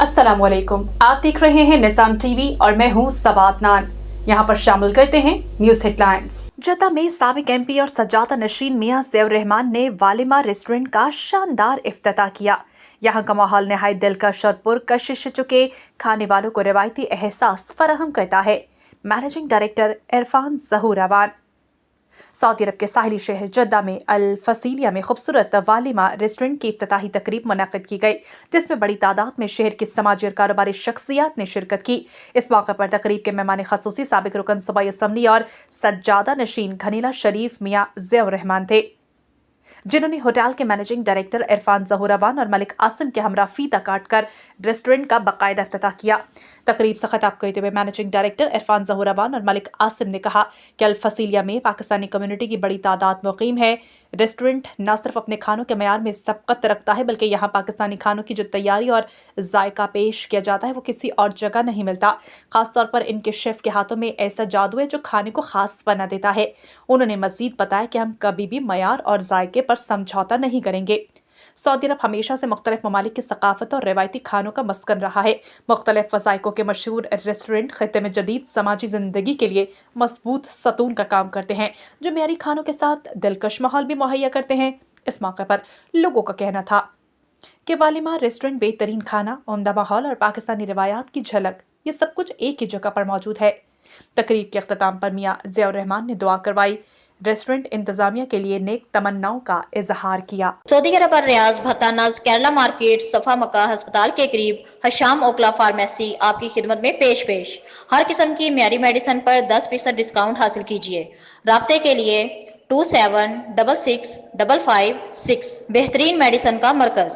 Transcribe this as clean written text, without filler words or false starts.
अस्सलाम वालेकुम। आप देख रहे हैं निज़ाम टीवी और मैं हूं सबात नान। यहाँ पर शामिल करते हैं न्यूज हेडलाइंस। जद्दा में साबिक एमपी और सज्जादा नशीन मियां ज़ैवर रहमान ने वालिमा रेस्टोरेंट का शानदार इफ्तिताह किया। यहाँ का माहौल नहायत दिलकश और पुरकशिश चुके खाने वालों को रिवायती एहसास फराहम करता है। Managing director Irfan Zahurawan. सऊदी अरब के साहिली शहर जद्दा में अल फसीलिया में खूबसूरत वालिमा रेस्टोरेंट की इफ्तिताही तकरीब मुनक़्क़िद की गई, जिसमें बड़ी तादाद में शहर की समाजी और कारोबारी शख्सियात ने शिरकत की। इस मौके पर तकरीब के मेहमान खसूसी साबिक रुकन सूबाई असम्बली और सज्जादा नशीन घनीला शरीफ मियां ज़ैवर रहमान थे, जिन्होंने होटल के मैनेजिंग डायरेक्टर इरफान ज़हूरावान और मलिक आसिम के हमरा फीता काटकर रेस्टोरेंट का बाकायदा इफ्तिताह किया। तकरीब से खिताब करते हुए मैनेजिंग डायरेक्टर इरफान ज़हूरावान और मलिक आसिम ने कहा कि अल फसीलिया में पाकिस्तानी कम्युनिटी की बड़ी तादाद मुक़ीम है। रेस्टोरेंट न सिर्फ अपने खानों के मयार में सबकत रखता है, बल्कि यहाँ पाकिस्तानी खानों की जो तैयारी और जायका पेश किया जाता है वो किसी और जगह नहीं मिलता। खासतौर पर इनके शेफ के हाथों में ऐसा जादू है जो खाने को खास बना देता है। उन्होंने मजीद बताया कि हम कभी भी मयार और जायके पर समझौता नहीं करेंगे। सऊदी अरब हमेशा से मुख्तलिफ ममालिक की सकाफत और रवायती खानों का मस्कन रहा है। मुख्तलिफ वज़ाइकों के मशहूर रेस्टोरेंट खित्ते में जदीद समाजी ज़िंदगी के लिए मजबूत सतून का काम करते हैं, जो मेयारी खानों के साथ दिलकश माहौल भी मुहैया करते हैं। इस मौके पर लोगों का कहना था कि वालिमा रेस्टोरेंट बेहतरीन खाना, उम्दा माहौल और पाकिस्तानी रिवायात की झलक, ये सब कुछ एक ही जगह पर मौजूद है। तकरीब के अख्ताम पर मियां ज़ैवर रहमान ने दुआ करवाई, रेस्टोरेंट इंतजामिया के लिए नेक तमन्नाओं का इजहार किया। सऊदी अरब और रियाज भत्तानाज केरला मार्केट सफा मक्का अस्पताल के करीब हशाम ओकला फार्मेसी आपकी खिदमत में पेश हर किस्म की म्यारी मेडिसिन पर 10% डिस्काउंट हासिल कीजिए। राब्ते के लिए 27665556 बेहतरीन मेडिसिन का मरकज।